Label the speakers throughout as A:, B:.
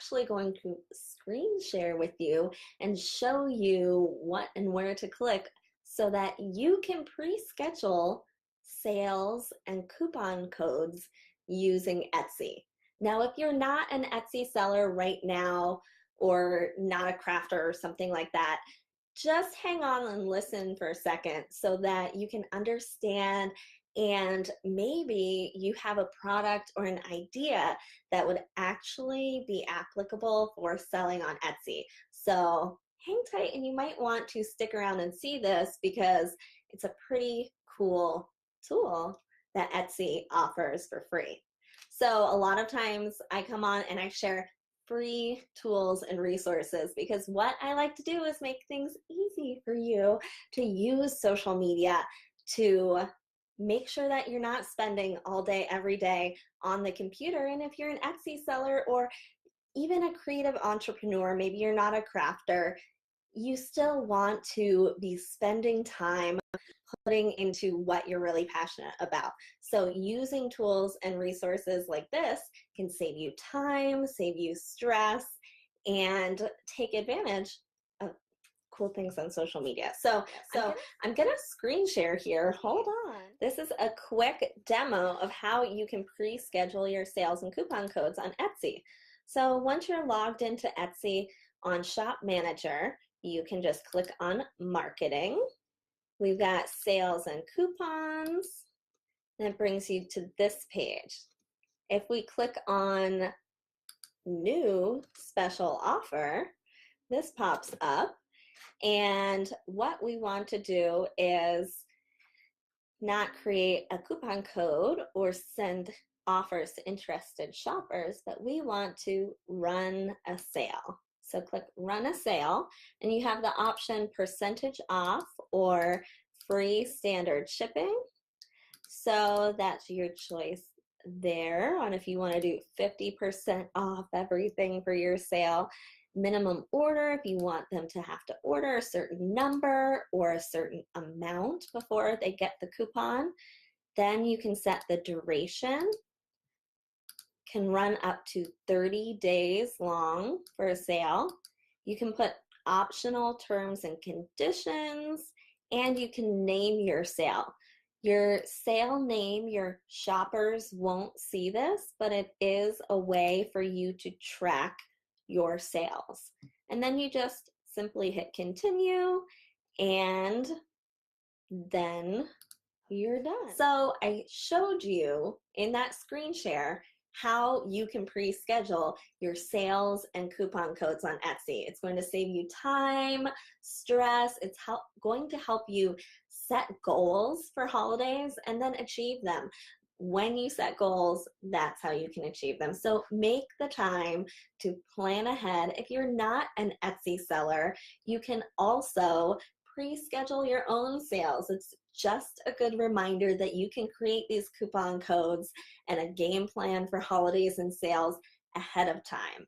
A: actually going to screen share with you and show you what and where to click so that you can pre-schedule sales and coupon codes using Etsy. Now, if you're not an Etsy seller right now or not a crafter or something like that, just hang on and listen for a second so that you can understand, and maybe you have a product or an idea that would actually be applicable for selling on Etsy. So hang tight, and you might want to stick around and see this because it's a pretty cool tool that Etsy offers for free. So a lot of times I come on and I share free tools and resources because what I like to do is make things easy for you to use social media to make sure that you're not spending all day, every day on the computer. And if you're an Etsy seller or even a creative entrepreneur, maybe you're not a crafter, you still want to be spending time putting into what you're really passionate about. So using tools and resources like this can save you time, save you stress, and take advantage of cool things on social media. So I'm gonna screen share here. Hold on. This is a quick demo of how you can pre-schedule your sales and coupon codes on Etsy. So once you're logged into Etsy on Shop Manager, you can just click on Marketing. We've got sales and coupons, and it brings you to this page. If we click on new special offer, this pops up, and what we want to do is not create a coupon code or send offers to interested shoppers, but we want to run a sale. So click Run a Sale, and you have the option percentage off or free standard shipping. So that's your choice there on if you want to do 50% off everything for your sale. Minimum order, if you want them to have to order a certain number or a certain amount before they get the coupon. Then you can set the duration. Can run up to 30 days long for a sale. You can put optional terms and conditions, and you can name your sale. Your sale name, your shoppers won't see this, but it is a way for you to track your sales. And then you just simply hit continue, and then you're done. So I showed you in that screen share how you can pre-schedule your sales and coupon codes on Etsy. It's going to save you time, stress. It's going to help you set goals for holidays and then achieve them. When you set goals, that's how you can achieve them. So make the time to plan ahead. If you're not an Etsy seller, you can also pre-schedule your own sales. It's just a good reminder that you can create these coupon codes and a game plan for holidays and sales ahead of time.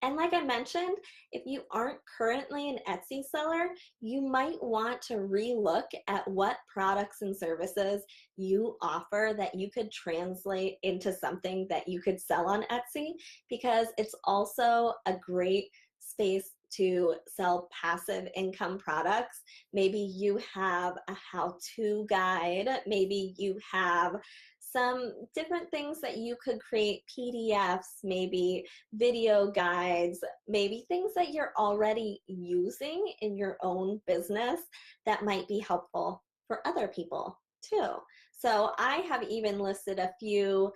A: And like I mentioned, if you aren't currently an Etsy seller, you might want to relook at what products and services you offer that you could translate into something that you could sell on Etsy, because it's also a great space to sell passive income products. Maybe you have a how-to guide, maybe you have some different things that you could create, PDFs, maybe video guides, maybe things that you're already using in your own business that might be helpful for other people too. So I have even listed a few,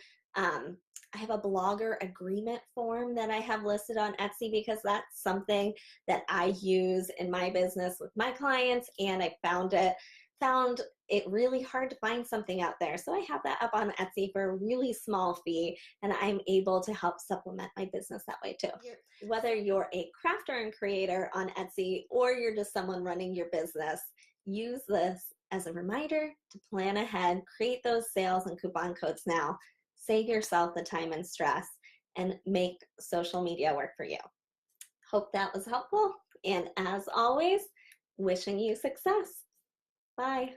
A: I have a blogger agreement form that I have listed on Etsy because that's something that I use in my business with my clients, and I found it really hard to find something out there. So I have that up on Etsy for a really small fee, and I'm able to help supplement my business that way too. Whether you're a crafter and creator on Etsy or you're just someone running your business, use this as a reminder to plan ahead, create those sales and coupon codes now, save yourself the time and stress, and make social media work for you. Hope that was helpful, and as always, wishing you success. Bye.